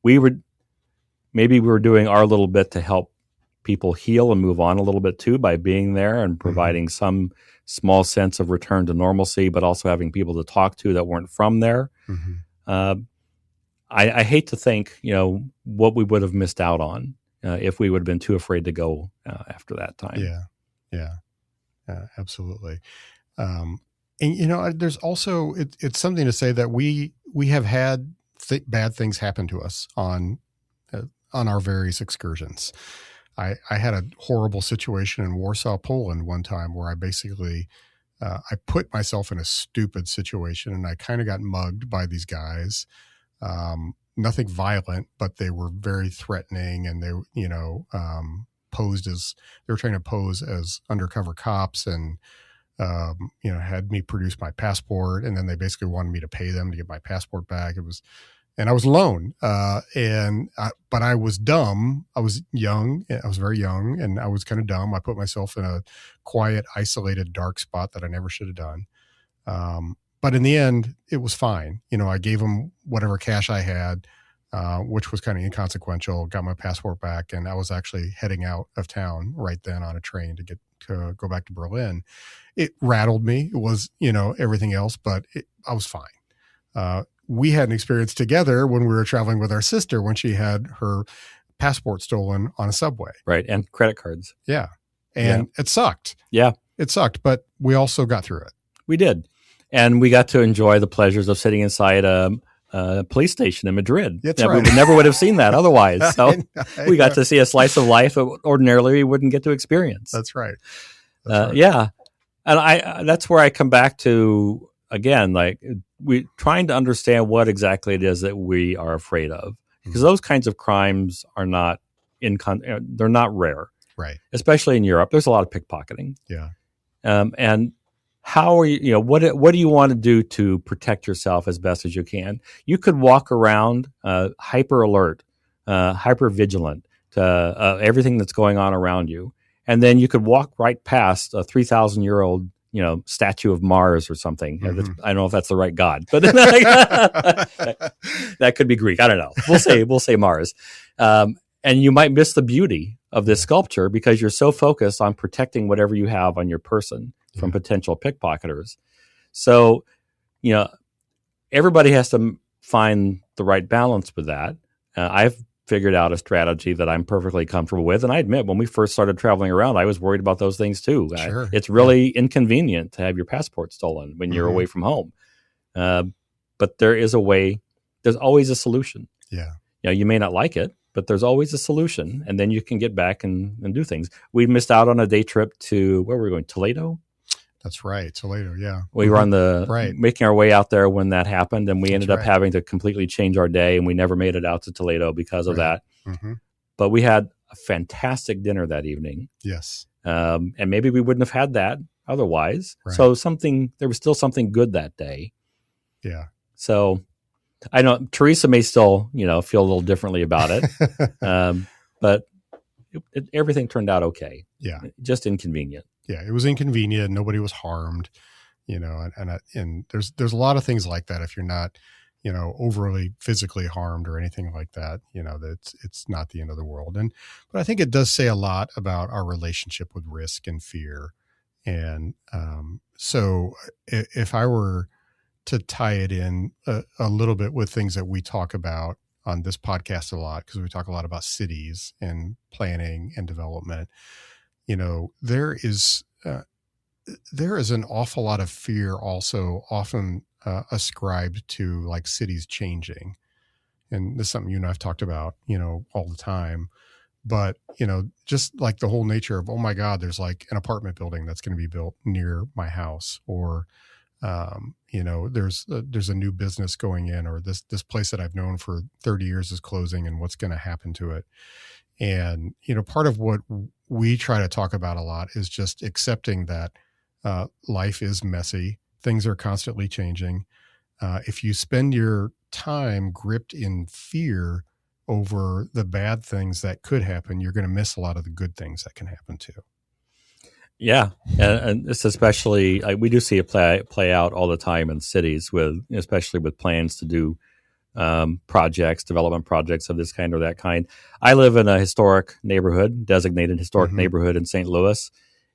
we were doing our little bit to help people heal and move on a little bit too, by being there and providing some small sense of return to normalcy, but also having people to talk to that weren't from there. I hate to think, what we would have missed out on if we would have been too afraid to go after that time. Yeah, absolutely. And there's also it's something to say that we have had bad things happen to us on our various excursions. I had a horrible situation in Warsaw, Poland one time, where I basically I put myself in a stupid situation, and I kind of got mugged by these guys. Nothing violent, but they were very threatening, and they, they were trying to pose as undercover cops, and, had me produce my passport, and then they basically wanted me to pay them to get my passport back. And I was alone. But I was dumb. I was young. I was very young, and I was kind of dumb. I put myself in a quiet, isolated, dark spot that I never should have done. But in the end, it was fine. I gave them whatever cash I had, which was kind of inconsequential, got my passport back, and I was actually heading out of town right then on a train to go back to Berlin. It rattled me. It was, everything else, but I was fine. We had an experience together when we were traveling with our sister when she had her passport stolen on a subway. Right. And credit cards. Yeah. And it sucked. Yeah. It sucked, but we also got through it. We did. And we got to enjoy the pleasures of sitting inside a police station in Madrid. That's right. We never would have seen that otherwise. So we got to see a slice of life that ordinarily we wouldn't get to experience. That's right. Yeah. And that's where I come back to, again, we trying to understand what exactly it is that we are afraid of, because those kinds of crimes are not they're not rare, right? Especially in Europe. There's a lot of pickpocketing. Yeah. And how are you? What do you want to do to protect yourself as best as you can? You could walk around hyper alert, hyper vigilant to everything that's going on around you, and then you could walk right past a 3,000-year-old statue of Mars or something. I don't know if that's the right god, but that could be Greek. I don't know. We'll say Mars. And you might miss the beauty of this sculpture because you're so focused on protecting whatever you have on your person from potential pickpocketers. So, everybody has to find the right balance with that. I've figured out a strategy that I'm perfectly comfortable with. And I admit, when we first started traveling around, I was worried about those things too. Sure. It's really inconvenient to have your passport stolen when you're away from home. But there is a way. There's always a solution. Yeah. You may not like it, but there's always a solution. And then you can get back and do things. We missed out on a day trip to, where were we going? Toledo? That's right. Toledo, yeah. We were on making our way out there when that happened, and we ended up having to completely change our day, and we never made it out to Toledo because of that. Mm-hmm. But we had a fantastic dinner that evening. Yes. And maybe we wouldn't have had that otherwise. Right. So there was still something good that day. Yeah. So I know Teresa may still, feel a little differently about it. But everything turned out okay. Yeah. Just inconvenient. Yeah, it was inconvenient. Nobody was harmed, and there's a lot of things like that. If you're not, overly physically harmed or anything like that, that it's not the end of the world. But I think it does say a lot about our relationship with risk and fear. And so if I were to tie it in a little bit with things that we talk about on this podcast a lot, because we talk a lot about cities and planning and development. There is an awful lot of fear also often ascribed to like cities changing. And this is something you and I've talked about, all the time. But, just like the whole nature of, oh my God, there's like an apartment building that's going to be built near my house, or, there's a new business going in, or this place that I've known for 30 years is closing, and what's going to happen to it. And, part of what we try to talk about a lot is just accepting that life is messy. Things are constantly changing. If you spend your time gripped in fear over the bad things that could happen, you're going to miss a lot of the good things that can happen too. Yeah. And it's especially, we do see it play out all the time in cities, especially with plans to do development projects of this kind or that kind. I live in a historic neighborhood, designated historic neighborhood in St. Louis.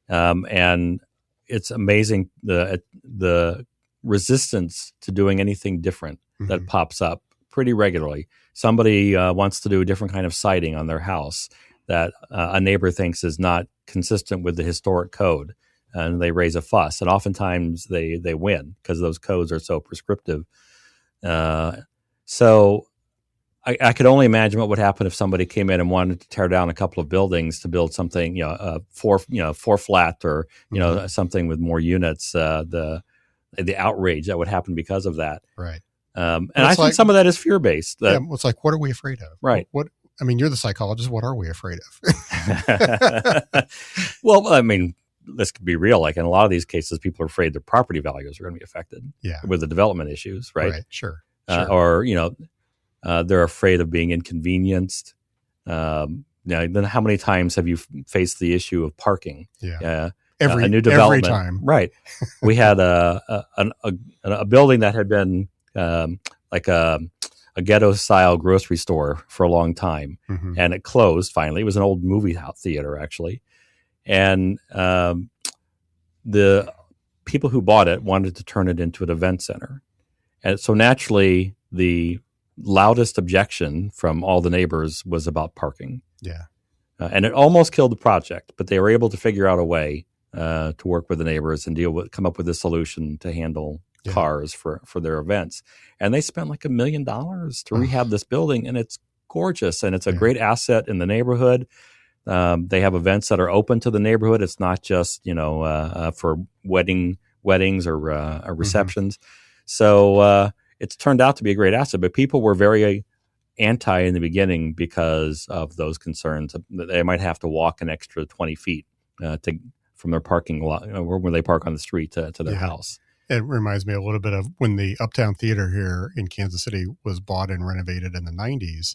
And it's amazing the resistance to doing anything different that pops up pretty regularly. Somebody wants to do a different kind of siding on their house that a neighbor thinks is not consistent with the historic code, and they raise a fuss. And oftentimes they win because those codes are so prescriptive. So I could only imagine what would happen if somebody came in and wanted to tear down a couple of buildings to build something, four flat, or something with more units. The outrage that would happen because of that, right? And I think some of that is fear based. It's like, what are we afraid of? Right. You're the psychologist. What are we afraid of? Well, let's be real. Like in a lot of these cases, people are afraid their property values are going to be affected. Yeah. With the development issues, right? Right. Sure. Or they're afraid of being inconvenienced. Then how many times have you faced the issue of parking? Yeah. A new development. Every time. Right. We had a building that had been like a ghetto style grocery store for a long time, and it closed finally. It was an old movie theater actually, and the people who bought it wanted to turn it into an event center, and so naturally the loudest objection from all the neighbors was about parking. Yeah, and it almost killed the project, but they were able to figure out a way to work with the neighbors and come up with a solution to handle cars for their events. And they spent like $1 million to rehab this building, and it's gorgeous, and it's a great asset in the neighborhood. They have events that are open to the neighborhood. It's not just for weddings or receptions. So it's turned out to be a great asset, but people were very anti in the beginning because of those concerns. They might have to walk an extra 20 feet from their parking lot, where they park on the street to their house. It reminds me a little bit of when the Uptown Theater here in Kansas City was bought and renovated in the 90s.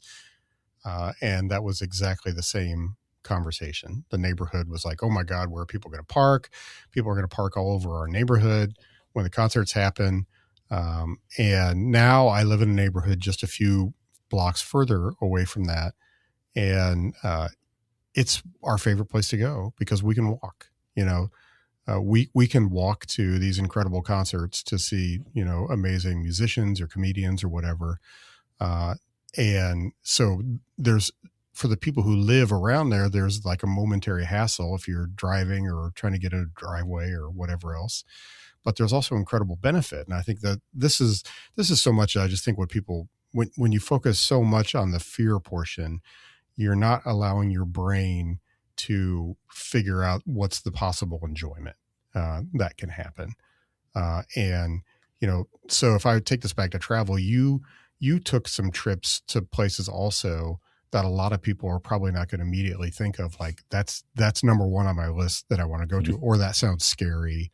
And that was exactly the same conversation. The neighborhood was like, oh my God, where are people going to park? People are going to park all over our neighborhood when the concerts happen. And now I live in a neighborhood just a few blocks further away from that. And it's our favorite place to go because we can walk, we can walk to these incredible concerts to see, amazing musicians or comedians or whatever. And so for the people who live around there, there's like a momentary hassle if you're driving or trying to get in a driveway or whatever else. But there's also incredible benefit. And I think that this is so much, I just think what people, when you focus so much on the fear portion, you're not allowing your brain to figure out what's the possible enjoyment that can happen. And, so if I take this back to travel, you took some trips to places also that a lot of people are probably not going to immediately think of, like that's number one on my list that I want to go to, or that sounds scary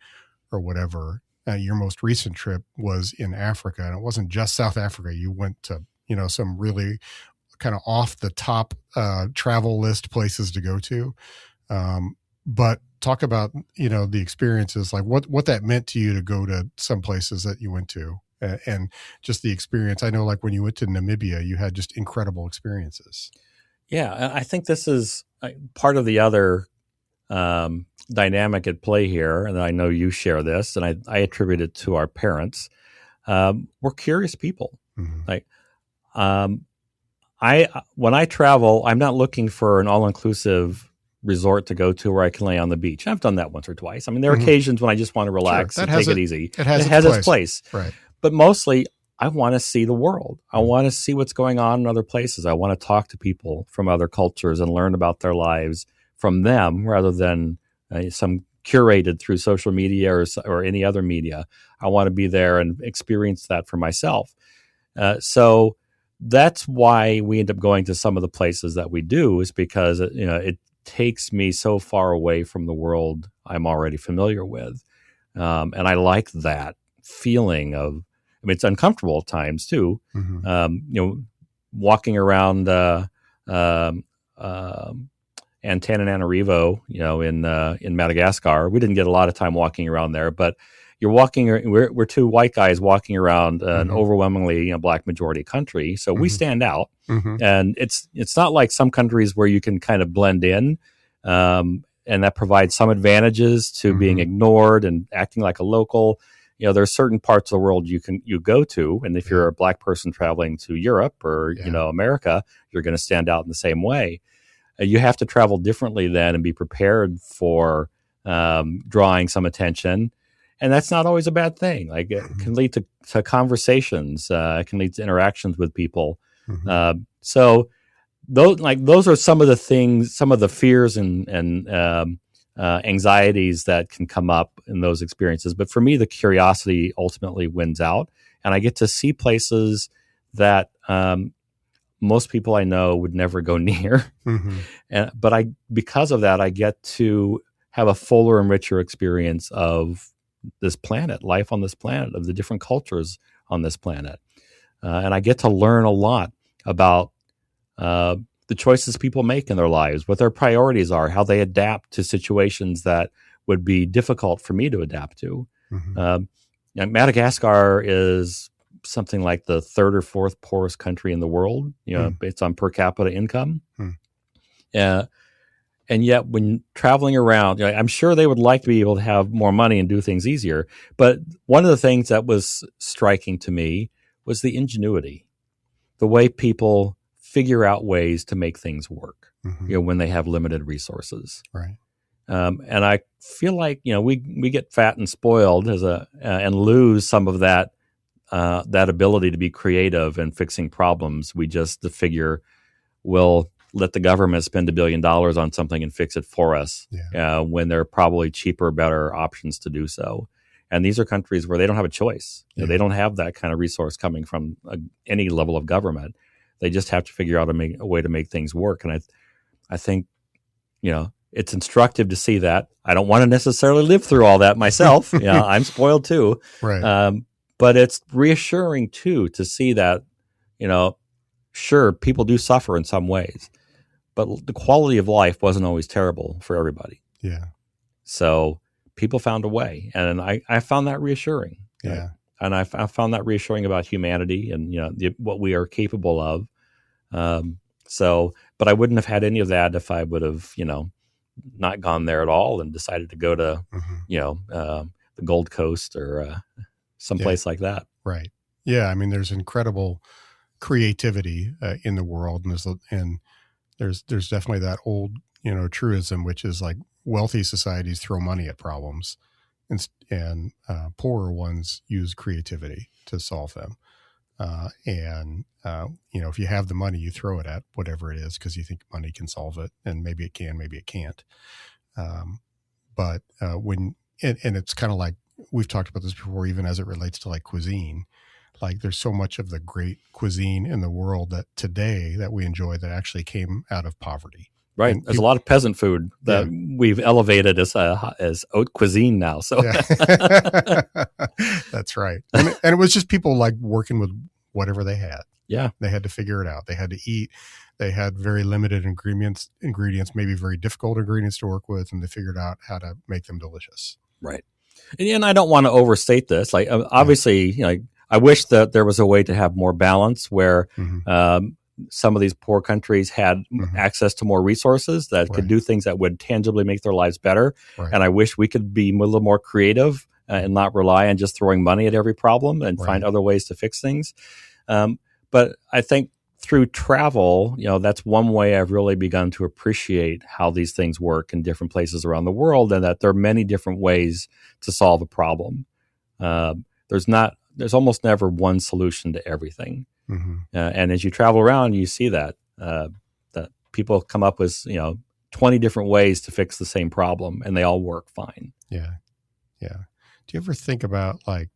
or whatever. Your most recent trip was in Africa, and it wasn't just South Africa. You went to, some really kind of off the top travel list places to go to. But talk about, the experiences, like what that meant to you to go to some places that you went to. And just the experience. I know, like when you went to Namibia, you had just incredible experiences. Yeah, I think this is part of the other dynamic at play here, and I know you share this, and I attribute it to our parents. We're curious people. Mm-hmm. Like, when I travel, I'm not looking for an all-inclusive resort to go to where I can lay on the beach. I've done that once or twice. I mean, there are occasions when I just want to relax and take it easy. It has its place. Right. But mostly, I want to see the world. I want to see what's going on in other places. I want to talk to people from other cultures and learn about their lives from them rather than some curated through social media or any other media. I want to be there and experience that for myself. So that's why we end up going to some of the places that we do, is because it takes me so far away from the world I'm already familiar with. And I like that feeling of, it's uncomfortable at times too. Mm-hmm. Walking around Antananarivo, in Madagascar. We didn't get a lot of time walking around there, but you're walking. We're two white guys walking around an overwhelmingly black majority country, so we stand out. Mm-hmm. And it's not like some countries where you can kind of blend in, and that provides some advantages to being ignored and acting like a local. There's certain parts of the world you go to, and if you're a black person traveling to Europe or America, you're going to stand out in the same way. You have to travel differently then and be prepared for drawing some attention, and that's not always a bad thing. Like, it can lead to conversations, it can lead to interactions with people. Mm-hmm. So those are some of the things, some of the fears and anxieties that can come up in those experiences. But for me, the curiosity ultimately wins out, and I get to see places that most people I know would never go near. Mm-hmm. But because of that, I get to have a fuller and richer experience of this planet, life on this planet, of the different cultures on this planet. And I get to learn a lot about the choices people make in their lives, what their priorities are, how they adapt to situations that would be difficult for me to adapt to. Mm-hmm. Madagascar is something like the third or fourth poorest country in the world, based on per capita income. And yet when traveling around, I'm sure they would like to be able to have more money and do things easier. But one of the things that was striking to me was the ingenuity, the way people figure out ways to make things work, when they have limited resources. Right. And I feel like, we get fat and spoiled and lose some of that ability to be creative and fixing problems. We just figure we'll let the government spend $1 billion on something and fix it for us, when there are probably cheaper, better options to do so. And these are countries where they don't have a choice. They don't have that kind of resource coming from any level of government. They just have to figure out a way to make things work. And I think, it's instructive to see that. I don't want to necessarily live through all that myself. I'm spoiled too. Right. But it's reassuring too to see that, sure, people do suffer in some ways, but the quality of life wasn't always terrible for everybody. Yeah. So people found a way, and I found that reassuring. Yeah. And I found that reassuring about humanity and what we are capable of. But I wouldn't have had any of that if I would have not gone there at all and decided to go to the Gold Coast or someplace like that. Right. Yeah. I mean, there's incredible creativity in the world, and there's definitely that old truism, which is like wealthy societies throw money at problems, and poorer ones use creativity to solve them. If you have the money, you throw it at whatever it is because you think money can solve it, and maybe it can, maybe it can't. But it's kind of like we've talked about this before, even as it relates to like cuisine. Like there's so much of the great cuisine in the world that today that we enjoy that actually came out of poverty. Right. There's a lot of peasant food that we've elevated as haute cuisine now. So that's right. And it was just people like working with whatever they had. Yeah. They had to figure it out. They had to eat. They had very limited ingredients, maybe very difficult ingredients to work with, and they figured out how to make them delicious. Right. And I don't want to overstate this. Like obviously, I wish that there was a way to have more balance where some of these poor countries had access to more resources that could do things that would tangibly make their lives better. Right. And I wish we could be a little more creative and not rely on just throwing money at every problem and find other ways to fix things. But I think through travel, that's one way I've really begun to appreciate how these things work in different places around the world, and that there are many different ways to solve a problem. There's almost never one solution to everything. And as you travel around, you see that people come up with 20 different ways to fix the same problem, and they all work fine. Yeah. Do you ever think about like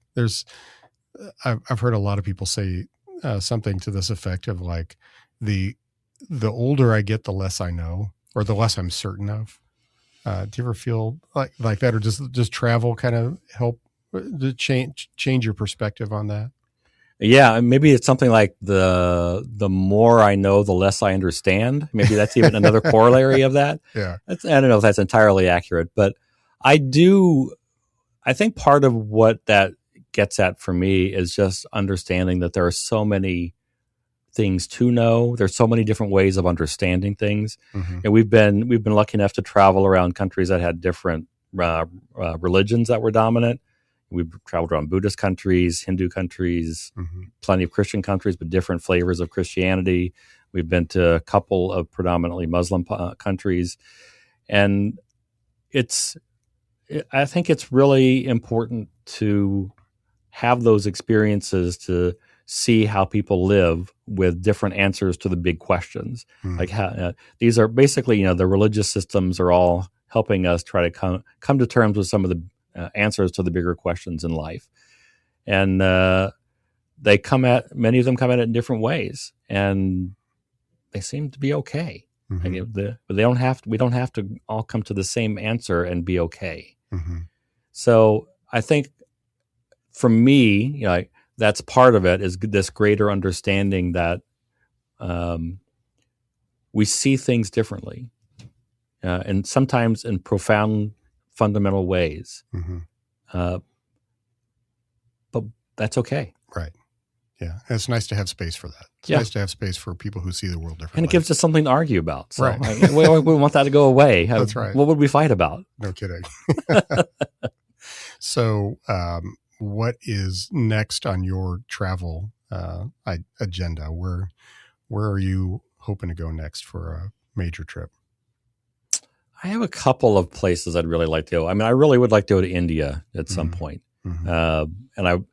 I've heard a lot of people say something to this effect of like the older I get, the less I know, or the less I'm certain of. Do you ever feel like that, or just travel kind of help to change your perspective on that? Yeah, maybe it's something like the more I know, the less I understand. Maybe that's even another corollary of that. Yeah, I don't know if that's entirely accurate, but I think part of what that gets at for me is just understanding that there are so many things to know. There's so many different ways of understanding things, and we've been lucky enough to travel around countries that had different religions that were dominant. We've traveled around Buddhist countries, Hindu countries, plenty of Christian countries, but different flavors of Christianity. We've been to a couple of predominantly Muslim countries. And I think it's really important to have those experiences to see how people live with different answers to the big questions. Like how, these are basically, the religious systems are all helping us try to come to terms with some of the answers to the bigger questions in life. And many of them come at it in different ways, and they seem to be okay. But we don't have to all come to the same answer and be okay. So I think for me, that's part of it, is this greater understanding that we see things differently, and sometimes in profound, fundamental ways. But that's okay. Right. Yeah. And it's nice to have space for that. It's nice to have space for people who see the world differently. And it gives us something to argue about. So right. we want that to go away. That's right. What would we fight about? No kidding. So what is next on your travel agenda? Where are you hoping to go next for a major trip? I have a couple of places I'd really like to go. I mean, I really would like to go to India at some point. And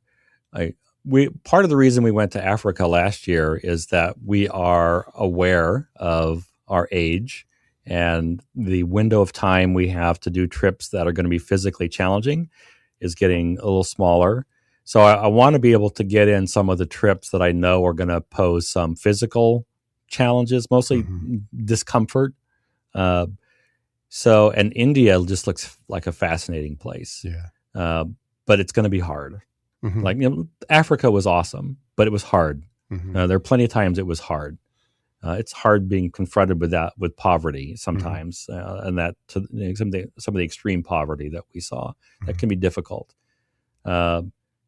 we part of the reason we went to Africa last year is that we are aware of our age and the window of time we have to do trips that are going to be physically challenging. is getting a little smaller. So I want to be able to get in some of the trips that I know are going to pose some physical challenges, mostly discomfort. And India just looks like a fascinating place. Yeah. But it's going to be hard. Like, Africa was awesome, but it was hard. There are plenty of times it was hard. It's hard being confronted with poverty sometimes, and that some of the extreme poverty that we saw that can be difficult.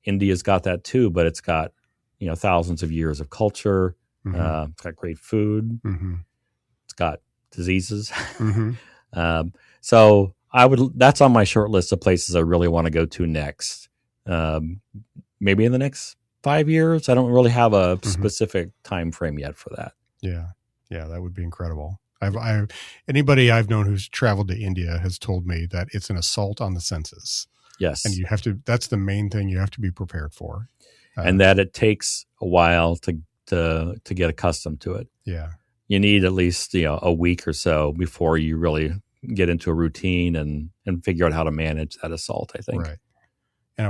India's got that too, but it's got thousands of years of culture. It's got great food. It's got diseases. So that's on my short list of places I really want to go to next. Maybe in the next 5 years. I don't really have a specific time frame yet for that. Yeah, that would be incredible. Anybody I've known who's traveled to India has told me that it's an assault on the senses. Yes, and you have to. That's the main thing you have to be prepared for, and that it takes a while to get accustomed to it. Yeah, you need at least a week or so before you really get into a routine and figure out how to manage that assault, I think. Right. And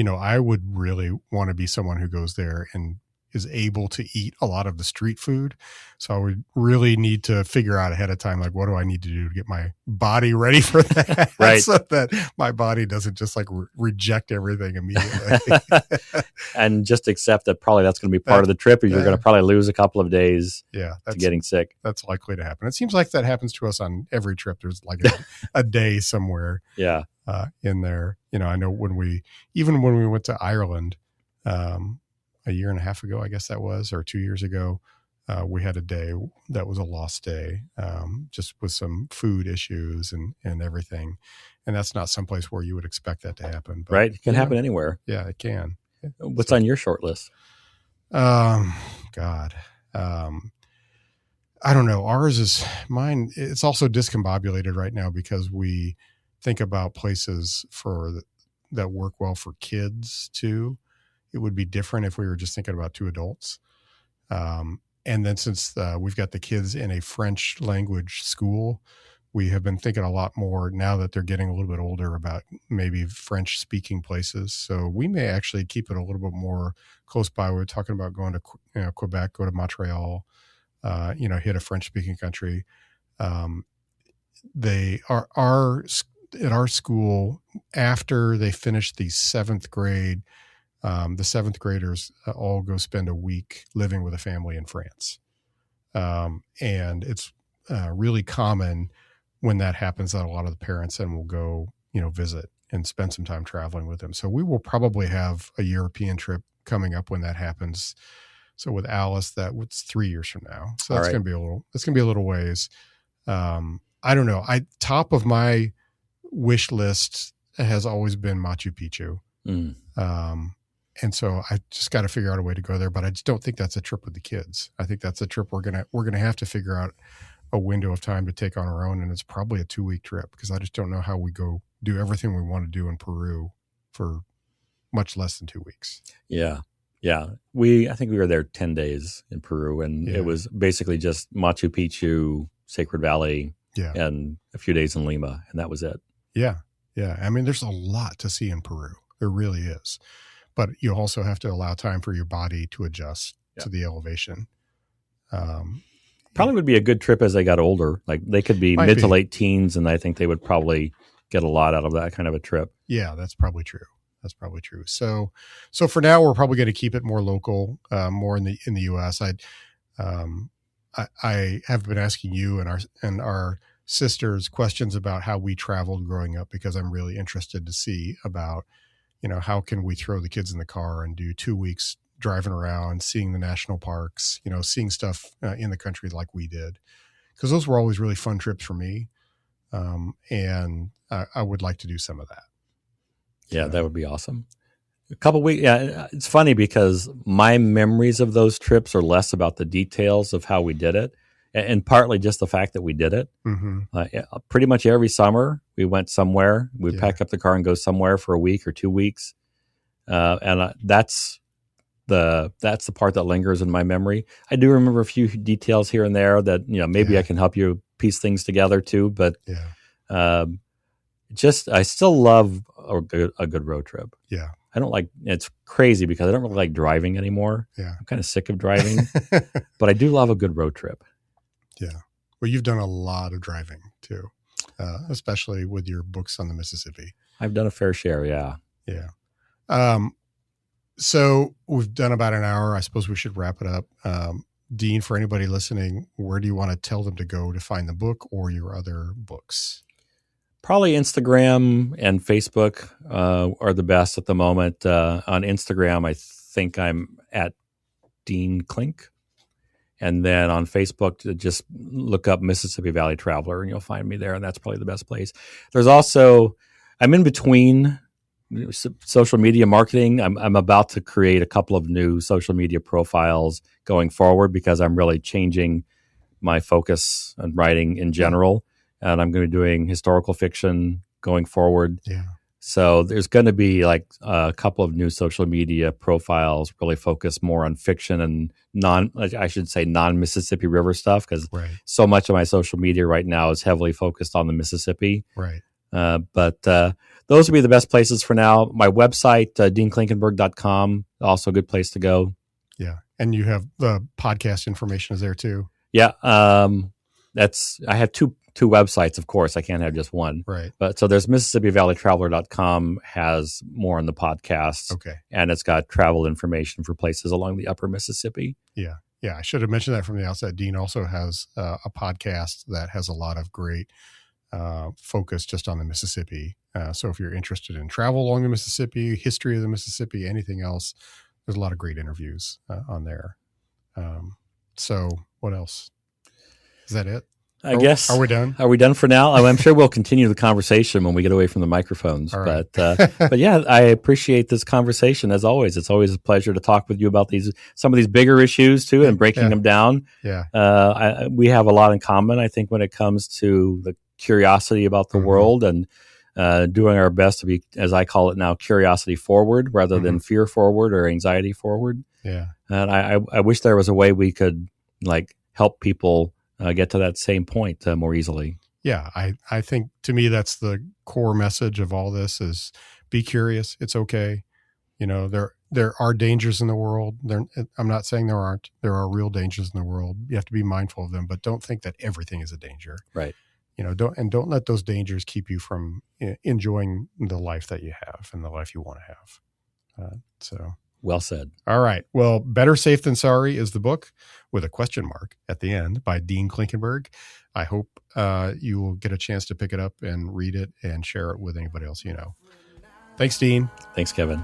I would really want to be someone who goes there and is able to eat a lot of the street food. So I would really need to figure out ahead of time, like, what do I need to do to get my body ready for that? Right. So that my body doesn't just like reject everything immediately. And just accept that probably that's going to be part of the trip. You're going to probably lose a couple of days to getting sick. That's likely to happen. It seems like that happens to us on every trip. There's like a day somewhere in there. I know when we went to Ireland, a year and a half ago, I guess that was, or 2 years ago, we had a day that was a lost day, just with some food issues and everything. And that's not someplace where you would expect that to happen. But, right. It can happen anywhere. Yeah, it can. What's on your short list? God. I don't know. Mine. It's also discombobulated right now because we think about places that work well for kids too. It would be different if we were just thinking about two adults. And then since we've got the kids in a French language school, we have been thinking a lot more now that they're getting a little bit older about maybe French speaking places. So we may actually keep it a little bit more close by. We're talking about going to Quebec, go to Montreal, hit a French speaking country. They are at our school, after they finish the seventh grade, the seventh graders all go spend a week living with a family in France. And it's really common when that happens that a lot of the parents then will go, visit and spend some time traveling with them. So we will probably have a European trip coming up when that happens. So with Alice, what's 3 years from now. So that's going to be a little ways. I don't know. Top of my wish list has always been Machu Picchu. And so I just got to figure out a way to go there, but I just don't think that's a trip with the kids. I think that's a trip we're gonna have to figure out a window of time to take on our own, and it's probably a 2-week trip because I just don't know how we go do everything we want to do in Peru for much less than 2 weeks. Yeah. I think we were there 10 days in Peru, and it was basically just Machu Picchu, Sacred Valley, and a few days in Lima, and that was it. Yeah. I mean, there's a lot to see in Peru. There really is. But you also have to allow time for your body to adjust to the elevation. Probably would be a good trip as they got older. Like they could be mid to late teens, and I think they would probably get a lot out of that kind of a trip. Yeah, that's probably true. So for now, we're probably going to keep it more local, more in the U.S. I have been asking you and our sisters questions about how we traveled growing up because I'm really interested to see about, how can we throw the kids in the car and do 2 weeks driving around, seeing the national parks, seeing stuff in the country like we did, because those were always really fun trips for me. And I would like to do some of that. Yeah, that would be awesome. A couple weeks. Yeah, it's funny because my memories of those trips are less about the details of how we did it, and partly just the fact that we did it. Pretty much every summer we went somewhere. We'd pack up the car and go somewhere for a week or 2 weeks, and that's the part that lingers in my memory. I do remember a few details here and there that maybe I can help you piece things together too. But I still love a good road trip. Yeah. I don't like, it's crazy because I don't really like driving anymore. Yeah. I'm kind of sick of driving, but I do love a good road trip. Yeah. Well, you've done a lot of driving too, especially with your books on the Mississippi. I've done a fair share. Yeah. Yeah. So we've done about an hour. I suppose we should wrap it up. Dean, for anybody listening, where do you want to tell them to go to find the book or your other books? Probably Instagram and Facebook are the best at the moment. On Instagram, I think I'm at Dean Klink. And then on Facebook, just look up Mississippi Valley Traveler and you'll find me there. And that's probably the best place. There's also, I'm in between social media marketing. I'm about to create a couple of new social media profiles going forward because I'm really changing my focus on writing in general. And I'm going to be doing historical fiction going forward. Yeah. So there's going to be like a couple of new social media profiles really focused more on fiction and non-Mississippi River stuff because so much of my social media right now is heavily focused on the Mississippi. Right. But those would be the best places for now. My website, deanklinkenberg.com, also a good place to go. Yeah. And you have the podcast information is there too. Yeah. I have two websites, of course. I can't have just one. Right. But so there's MississippiValleyTraveler.com has more on the podcast. Okay. And it's got travel information for places along the upper Mississippi. Yeah. Yeah. I should have mentioned that from the outset. Dean also has a podcast that has a lot of great focus just on the Mississippi. So if you're interested in travel along the Mississippi, history of the Mississippi, anything else, there's a lot of great interviews on there. So what else? Is that it? I guess. Are we done? Are we done for now? I'm sure we'll continue the conversation when we get away from the microphones. Right. But yeah, I appreciate this conversation as always. It's always a pleasure to talk with you about some of these bigger issues too, and breaking them down. Yeah. We have a lot in common, I think, when it comes to the curiosity about the world and doing our best to be, as I call it now, curiosity forward rather than fear forward or anxiety forward. Yeah. And I wish there was a way we could help people get to that same point more easily. Yeah, I think to me that's the core message of all this is be curious. It's okay. You know, there are dangers in the world. I'm not saying there aren't. There are real dangers in the world. You have to be mindful of them, but don't think that everything is a danger. Right. You know, don't let those dangers keep you from enjoying the life that you have and the life you want to have. So well said. All right. Well, Better Safe Than Sorry is the book with a question mark at the end by Dean Klinkenberg. I hope you will get a chance to pick it up and read it and share it with anybody else you know. Thanks, Dean. Thanks, Kevin.